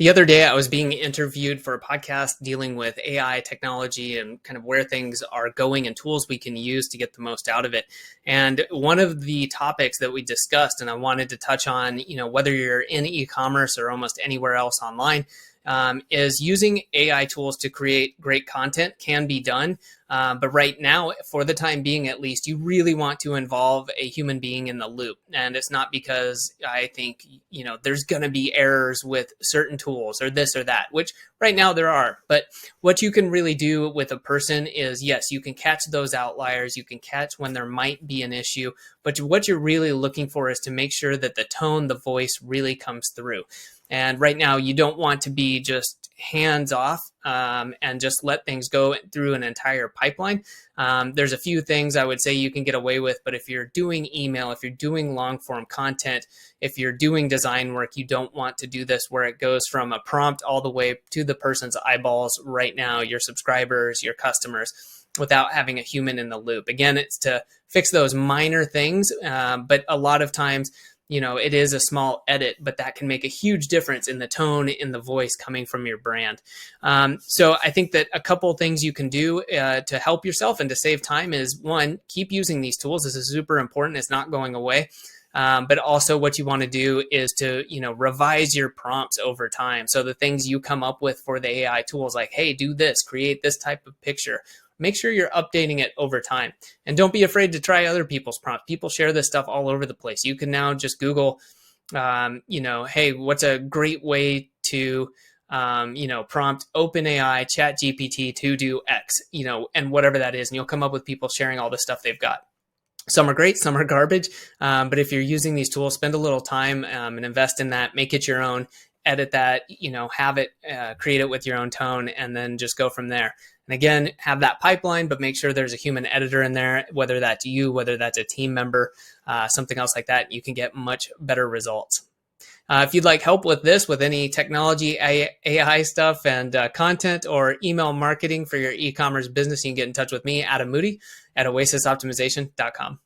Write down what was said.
The other day, I was being interviewed for a podcast dealing with AI technology and kind of where things are going and tools we can use to get the most out of it. And one of the topics that we discussed, and I wanted to touch on, whether you're in e-commerce or almost anywhere else online, is using AI tools to create great content can be done. But right now, for the time being, at least, you really want to involve a human being in the loop. And it's not because I think, there's going to be errors with certain tools or this or that, which right now there are. But what you can really do with a person is, yes, you can catch those outliers. You can catch when there might be an issue. But what you're really looking for is to make sure that the tone, the voice really comes through. And right now, you don't want to be just hands off and just let things go through an entire pipeline. There's a few things I would say you can get away with, but if you're doing email, if you're doing long form content, if you're doing design work, you don't want to do this where it goes from a prompt all the way to the person's eyeballs right now, your subscribers, your customers, without having a human in the loop. Again, it's to fix those minor things, but a lot of times, it is a small edit, but that can make a huge difference in the tone, in the voice coming from your brand. So I think that a couple of things you can do to help yourself and to save time is, one, keep using these tools. This is super important. It's not going away. But also what you want to do is to, revise your prompts over time. So the things you come up with for the AI tools, like, hey, do this, create this type of picture. Make sure you're updating it over time. And don't be afraid to try other people's prompts. People share this stuff all over the place. You can now just Google, hey, what's a great way to, prompt OpenAI ChatGPT to do X, and whatever that is. And you'll come up with people sharing all the stuff they've got. Some are great, some are garbage. But if you're using these tools, spend a little time and invest in that, make it your own, edit that, have it, create it with your own tone, and then just go from there. And again, have that pipeline, but make sure there's a human editor in there, whether that's you, whether that's a team member, something else like that. You can get much better results. If you'd like help with this, with any technology, AI stuff and content or email marketing for your e-commerce business, you can get in touch with me, Adam Moody, at oasisoptimization.com.